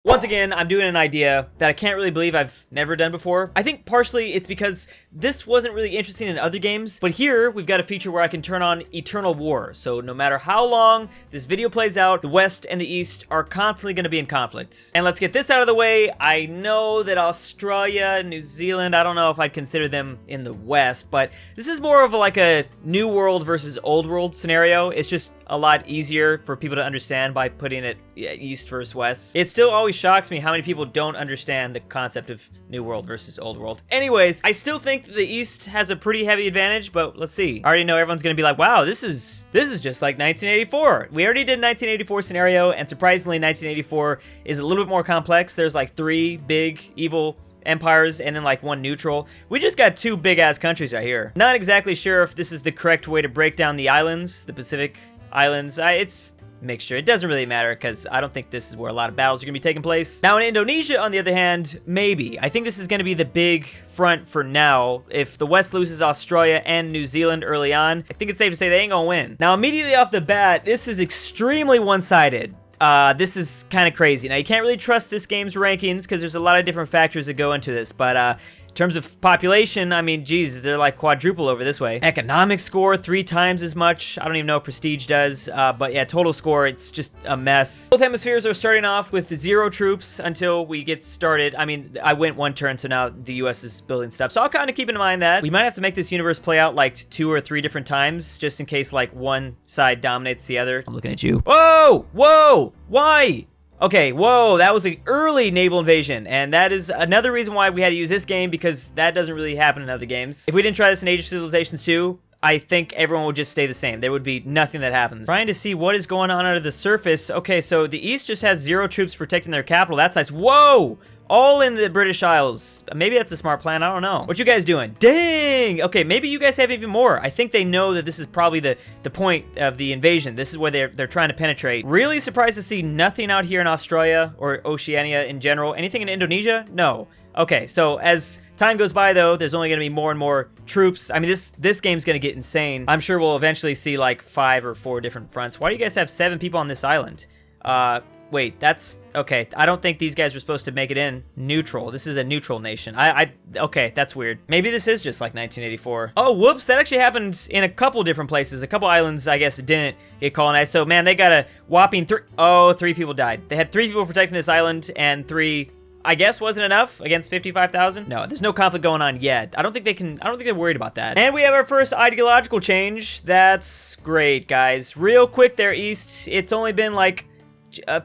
Once again, I'm doing an idea that I can't really believe I've never done before. I think partially it's because this wasn't really interesting in other games, but here we've got a feature where I can turn on eternal war. So no matter how long this video plays out, the West and the East are constantly going to be in conflict. And let's get this out of the way. I know that Australia, New Zealand, I don't know if I'd consider them in the West, but this is more of like a new world versus old world scenario. It's just a lot easier for people to understand by putting it East versus West. It still always shocks me how many people don't understand the concept of New World versus Old World. Anyways, I still think that the East has a pretty heavy advantage, but let's see. I already know everyone's gonna be like, wow, this is just like 1984. We already did 1984 scenario, and surprisingly, 1984 is a little bit more complex. There's like 3 big evil empires and then like 1 neutral. We just got 2 big ass countries right here. Not exactly sure if this is the correct way to break down the islands, the Pacific Islands. It's mixture. It doesn't really matter because I don't think this is where a lot of battles are going to be taking place. Now in Indonesia, on the other hand, maybe. I think this is going to be the big front for now. If the West loses Australia and New Zealand early on, I think it's safe to say they ain't going to win. Now immediately off the bat, this is extremely one-sided. This is kind of crazy. Now you can't really trust this game's rankings because there's a lot of different factors that go into this, but in terms of population, I mean, geez, they're like quadruple over this way. Economic score, 3 times as much. I don't even know if Prestige does, but yeah, total score, it's just a mess. Both hemispheres are starting off with 0 troops until we get started. I mean, I went 1 turn, so now the US is building stuff. So I'll kind of keep in mind that we might have to make this universe play out like 2 or 3 different times, just in case like one side dominates the other. I'm looking at you. Whoa! Whoa! Why? Okay, whoa, that was an early naval invasion, and that is another reason why we had to use this game, because that doesn't really happen in other games. If we didn't try this in Age of Civilizations 2, I think everyone would just stay the same. There would be nothing that happens. Trying to see what is going on under the surface. Okay, so the East just has 0 troops protecting their capital. That's nice. Whoa! All in the British Isles. Maybe that's a smart plan, I don't know. What you guys doing? Dang! Okay, maybe you guys have even more. I think they know that this is probably the point of the invasion. This is where they're trying to penetrate. Really surprised to see nothing out here in Australia or Oceania in general. Anything in Indonesia? No. Okay, so as time goes by though, there's only gonna be more and more troops. I mean, this game's gonna get insane. I'm sure we'll eventually see like 5 or 4 different fronts. Why do you guys have 7 people on this island? Wait, that's okay. I don't think these guys were supposed to make it in neutral. This is a neutral nation. Okay, that's weird. Maybe this is just like 1984. Oh, whoops, that actually happened in a couple different places. A couple islands, I guess, didn't get colonized. So, man, they got a whopping 3 people died. They had 3 people protecting this island, and 3, I guess, wasn't enough against 55,000. No, there's no conflict going on yet. I don't think they're worried about that. And we have our first ideological change. That's great, guys. Real quick there, East. It's only been like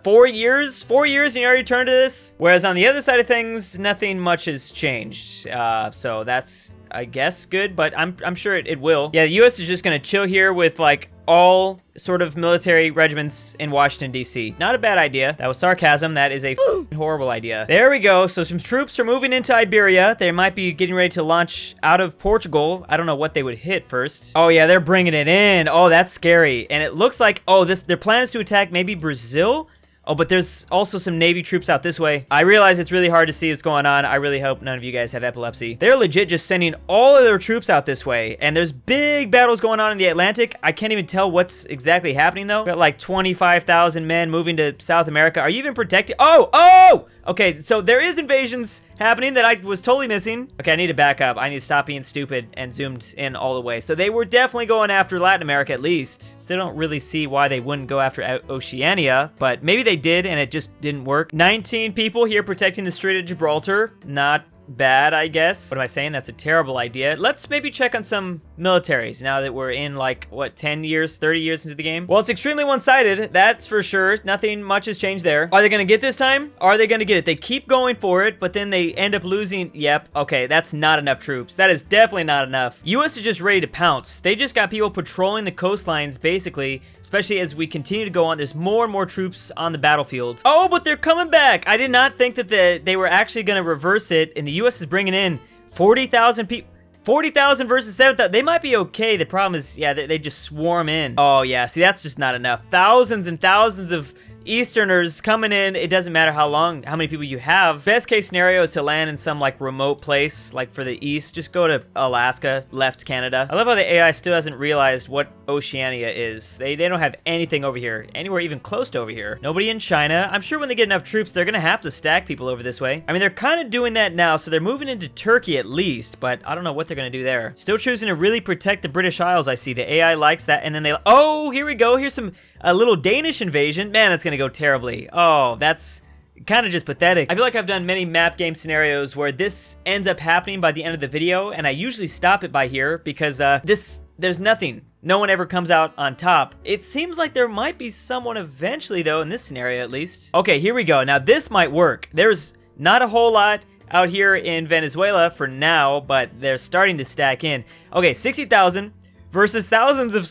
4 years and you already turned to this. Whereas on the other side of things, nothing much has changed. So that's, I guess, good, but I'm sure it will. Yeah, the US is just gonna chill here with like all sort of military regiments in Washington, D.C. Not a bad idea. That was sarcasm. That is a horrible idea. There we go. So some troops are moving into Iberia. They might be getting ready to launch out of Portugal. I don't know what they would hit first. Oh yeah, they're bringing it in. Oh, that's scary. And it looks like, oh, their plan is to attack maybe Brazil? Oh, but there's also some Navy troops out this way. I realize it's really hard to see what's going on. I really hope none of you guys have epilepsy. They're legit just sending all of their troops out this way. And there's big battles going on in the Atlantic. I can't even tell what's exactly happening, though. Got like 25,000 men moving to South America. Are you even protected? Oh! Okay, so there is invasions happening that I was totally missing. Okay, I need to back up. I need to stop being stupid and zoomed in all the way. So they were definitely going after Latin America at least. Still don't really see why they wouldn't go after Oceania, but maybe they did and it just didn't work. 19 people here protecting the Strait of Gibraltar. Not bad, I guess. What am I saying? That's a terrible idea. Let's maybe check on some militaries now that we're in like, what, 10 years, 30 years into the game? Well, it's extremely one-sided, that's for sure. Nothing much has changed there. Are they gonna get this time? Are they gonna get it? They keep going for it, but then they end up losing. Yep, okay, that's not enough troops. That is definitely not enough. US is just ready to pounce. They just got people patrolling the coastlines, basically, especially as we continue to go on. There's more and more troops on the battlefield. Oh, but they're coming back. I did not think that they were actually gonna reverse it, and the US is bringing in 40,000 people. 40,000 versus 7,000. They might be okay. The problem is, yeah, they just swarm in. Oh, yeah. See, that's just not enough. Thousands and thousands of Easterners coming in. It doesn't matter how many people you have. Best case scenario is to land in some like remote place, like for the East. Just go to Alaska, left Canada. I love how the AI still hasn't realized what Oceania is. They don't have anything over here, anywhere even close to over here. Nobody in China. I'm sure when they get enough troops, they're gonna have to stack people over this way. I mean, they're kind of doing that now, so they're moving into Turkey at least, but I don't know what they're gonna do there. Still choosing to really protect the British Isles, I see. The AI likes that, and then they, oh, here we go. Here's a little Danish invasion. Man, that's gonna go terribly. Oh, that's kind of just pathetic. I feel like I've done many map game scenarios where this ends up happening by the end of the video, and I usually stop it by here because there's nothing. No one ever comes out on top. It seems like there might be someone eventually, though, in this scenario at least. Okay, here we go. Now, this might work. There's not a whole lot out here in Venezuela for now, but they're starting to stack in. Okay, 60,000 versus thousands of...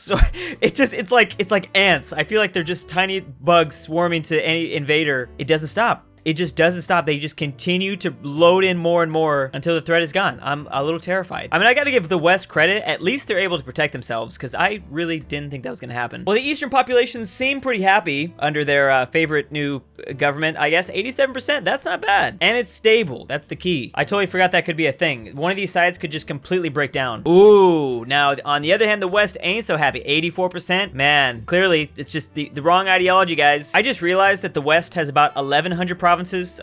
It's like ants. I feel like they're just tiny bugs swarming to any invader. It doesn't stop. It just doesn't stop. They just continue to load in more and more until the threat is gone. I'm a little terrified. I mean, I gotta give the West credit. At least they're able to protect themselves, because I really didn't think that was gonna happen. Well, the Eastern populations seem pretty happy under their favorite new government, I guess. 87%, that's not bad. And it's stable, that's the key. I totally forgot that could be a thing. One of these sides could just completely break down. Ooh, now, on the other hand, the West ain't so happy. 84%, man, clearly, it's just the wrong ideology, guys. I just realized that the West has about 1,100 provinces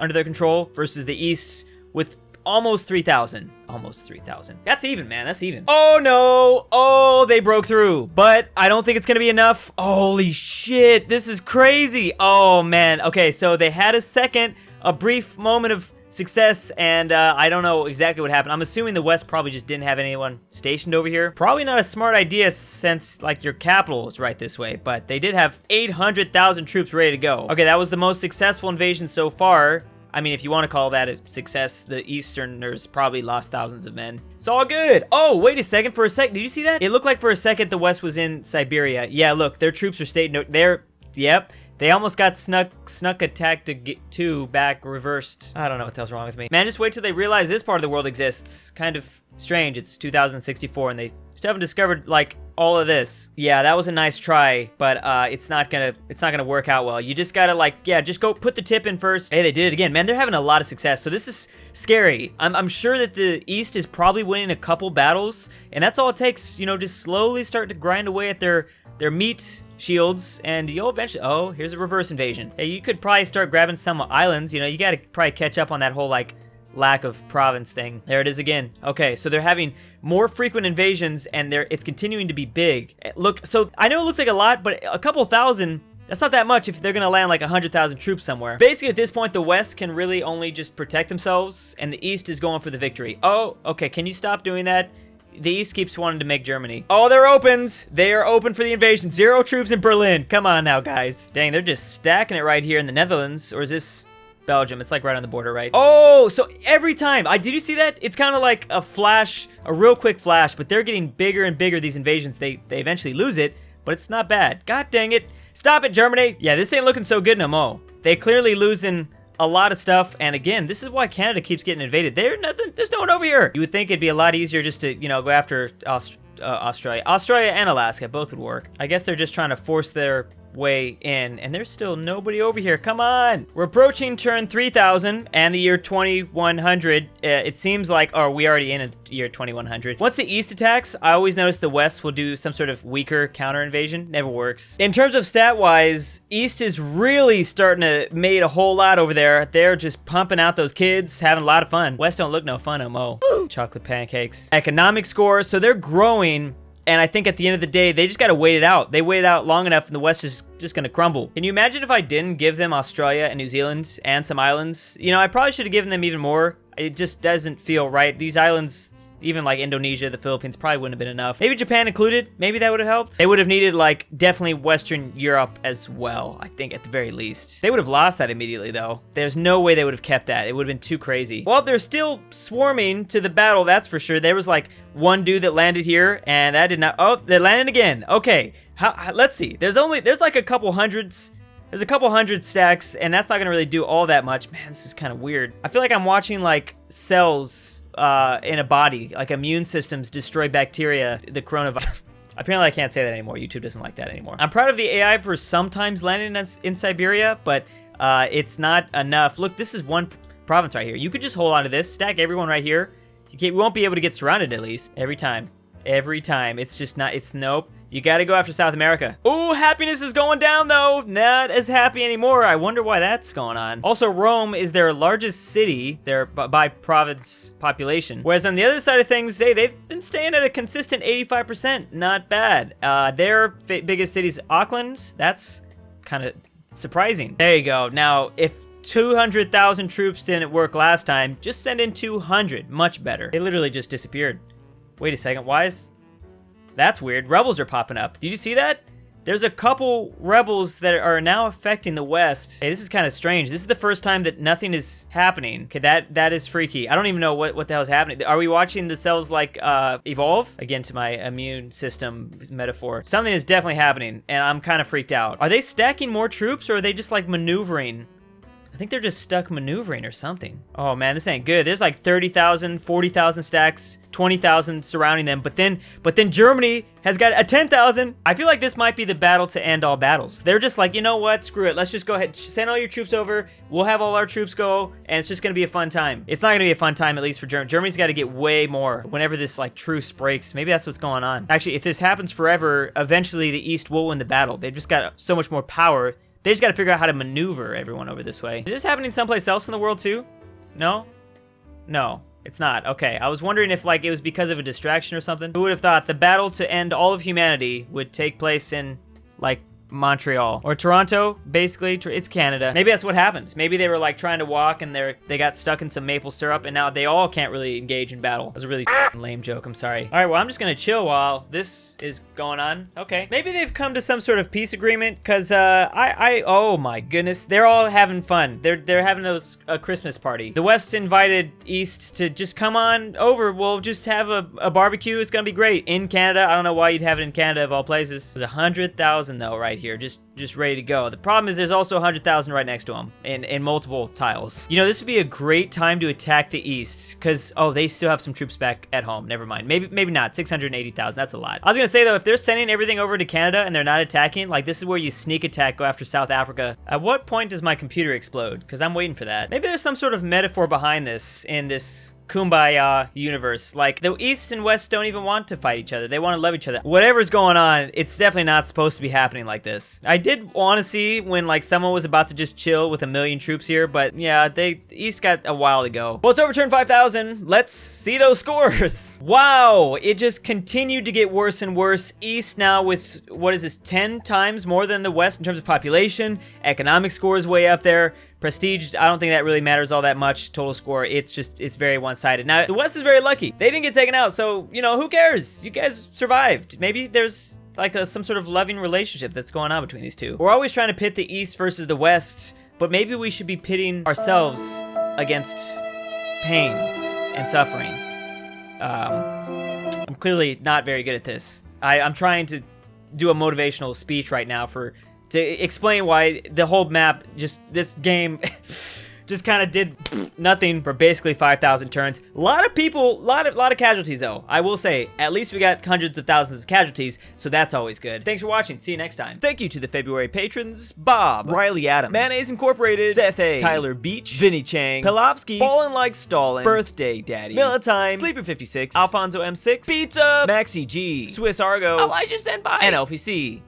under their control versus the East with almost 3,000. Almost 3,000. That's even, man. That's even. Oh, no. Oh, they broke through. But I don't think it's going to be enough. Holy shit. This is crazy. Oh, man. Okay, so they had a brief moment of success, and I don't know exactly what happened. I'm assuming the West probably just didn't have anyone stationed over here. Probably not a smart idea since, like, your capital is right this way, but they did have 800,000 troops ready to go. Okay, that was the most successful invasion so far. I mean, if you want to call that a success, the Easterners probably lost thousands of men. It's all good. Oh, wait a second. For a second, did you see that? It looked like for a second the West was in Siberia. Yeah, look, their troops are stationed there. Yep. They almost got snuck attack to get two back reversed. I don't know what the hell's wrong with me. Man, just wait till they realize this part of the world exists. Kind of strange. It's 2064 and they still haven't discovered like all of this. Yeah, that was a nice try, but it's not gonna work out well. You just gotta like, yeah, just go put the tip in first. Hey, they did it again. Man, they're having a lot of success. So this is scary. I'm sure that the East is probably winning a couple battles, and that's all it takes. You know, just slowly start to grind away at their meat shields, and you'll eventually... Oh, here's a reverse invasion. Hey, you could probably start grabbing some islands. You know, you gotta probably catch up on that whole, like, lack of province thing. There it is again. Okay, so they're having more frequent invasions, and it's continuing to be big. Look, so I know it looks like a lot, but a couple thousand... That's not that much if they're gonna land like 100,000 troops somewhere. Basically, at this point, the West can really only just protect themselves, and the East is going for the victory. Oh, okay, can you stop doing that? The East keeps wanting to make Germany. Oh, they're opens. They are open for the invasion. 0 troops in Berlin. Come on now, guys. Dang, they're just stacking it right here in the Netherlands. Or is this Belgium? It's like right on the border, right? Oh, so every time. Did you see that? It's kind of like a flash, a real quick flash, but they're getting bigger and bigger, these invasions. They eventually lose it, but it's not bad. God dang it. Stop it, Germany. Yeah, this ain't looking so good no more. They clearly losing a lot of stuff, and again, this is why Canada keeps getting invaded. There's no one over here. You would think it'd be a lot easier just to, you know, go after Australia. Australia and Alaska, both would work. I guess they're just trying to force their way in, and there's still nobody over here. Come on. We're approaching turn 3000 and the year 2100. It seems like, oh, we already in the year 2100. Once the East attacks, I always notice the West will do some sort of weaker counter invasion. Never works. In terms of stat wise, East is really starting to made a whole lot over there. They're just pumping out those kids, having a lot of fun. West don't look no fun, Mo. Chocolate pancakes. Economic score, so they're growing. And I think at the end of the day, they just got to wait it out. They waited out long enough and the West is just going to crumble. Can you imagine if I didn't give them Australia and New Zealand and some islands? You know, I probably should have given them even more. It just doesn't feel right. These islands, even like Indonesia, the Philippines, probably wouldn't have been enough. Maybe Japan included. Maybe that would have helped. They would have needed like definitely Western Europe as well, I think at the very least. They would have lost that immediately though. There's no way they would have kept that. It would have been too crazy. Well, they're still swarming to the battle, that's for sure. There was like one dude that landed here and that did not... Oh, they landed again. Okay, let's see. There's like a couple hundreds. There's a couple hundred stacks and that's not gonna really do all that much. Man, this is kind of weird. I feel like I'm watching like cells in a body, like immune systems destroy bacteria, the coronavirus. Apparently I can't say that anymore. YouTube doesn't like that anymore. I'm proud of the AI for sometimes landing in Siberia, but it's not enough. Look, this is one province right here. You could just hold on to this, stack everyone right here. We won't be able to get surrounded at least. Every time. Every time. It's just not, it's nope. You gotta go after South America. Ooh, happiness is going down though. Not as happy anymore. I wonder why that's going on. Also, Rome is their largest city, by province population. Whereas on the other side of things, they've been staying at a consistent 85%. Not bad. Their biggest city is Auckland. That's kind of surprising. There you go. Now, if 200,000 troops didn't work last time, just send in 200. Much better. They literally just disappeared. Wait a second. Why is... That's weird. Rebels are popping up. Did you see that? There's a couple rebels that are now affecting the West. Hey, this is kind of strange. This is the first time that nothing is happening. Okay, that is freaky. I don't even know what the hell is happening. Are we watching the cells like evolve? Again, to my immune system metaphor. Something is definitely happening, and I'm kind of freaked out. Are they stacking more troops, or are they just like maneuvering? I think they're just stuck maneuvering or something. Oh man, this ain't good. There's like 30,000, 40,000 stacks, 20,000 surrounding them, but then Germany has got a 10,000. I feel like this might be the battle to end all battles. They're just like, you know what, screw it. Let's just go ahead, send all your troops over. We'll have all our troops go, and it's just gonna be a fun time. It's not gonna be a fun time, at least for Germany. Germany's gotta get way more whenever this like truce breaks. Maybe that's what's going on. Actually, if this happens forever, eventually the East will win the battle. They've just got so much more power. They just gotta figure out how to maneuver everyone over this way. Is this happening someplace else in the world too? No? No, it's not. Okay, I was wondering if like it was because of a distraction or something. Who would have thought the battle to end all of humanity would take place in like Montreal or Toronto? Basically, it's Canada. Maybe that's what happens. Maybe they were like trying to walk and they got stuck in some maple syrup and now they all can't really engage in battle. That was a really lame joke, I'm sorry. All right, well, I'm just gonna chill while this is going on. Okay, maybe they've come to some sort of peace agreement because oh my goodness, they're all having fun. They're having a Christmas party. The West invited East to just come on over. We'll just have a barbecue. It's gonna be great in Canada. I don't know why you'd have it in Canada of all places. There's 100,000 though right here, just ready to go. The problem is there's also 100,000 right next to them in multiple tiles. You know, this would be a great time to attack the East because, oh, they still have some troops back at home. Never mind. Maybe not. 680,000. That's a lot. I was gonna say though, if they're sending everything over to Canada and they're not attacking, like this is where you sneak attack, go after South Africa. At what point does my computer explode? Because I'm waiting for that. Maybe there's some sort of metaphor behind this in this Kumbaya universe. Like the East and West don't even want to fight each other. They want to love each other. Whatever's going on, it's definitely not supposed to be happening like this. I did want to see when like someone was about to just chill with 1,000,000 troops here, but yeah, the East got a while to go. Well, it's over turn 5,000. Let's see those scores. Wow, it just continued to get worse and worse. East now with, what is this, 10 times more than the West in terms of population. Economic score is way up there. Prestige, I don't think that really matters all that much. Total score, it's very one-sided. Now, the West is very lucky. They didn't get taken out, so, you know, who cares? You guys survived. Maybe there's like some sort of loving relationship that's going on between these two. We're always trying to pit the East versus the West, but maybe we should be pitting ourselves against pain and suffering. I'm clearly not very good at this. I'm trying to do a motivational speech right now to explain why the whole map, this game just kind of did nothing for basically 5,000 turns. A lot of people, a lot of casualties though. I will say, at least we got hundreds of thousands of casualties, so that's always good. Thanks for watching. See you next time. Thank you to the February patrons: Bob, Riley Adams, Mayonnaise Incorporated, Seth A, Tyler Beach, Vinnie Chang, Pelovski, BallinLikeStalin, BirthdayDaddy, Millatime, Sleeper56, Alfonso M6, Pizza, Maxy G, SwissAargau, Elijah Senpai, and Elphie C.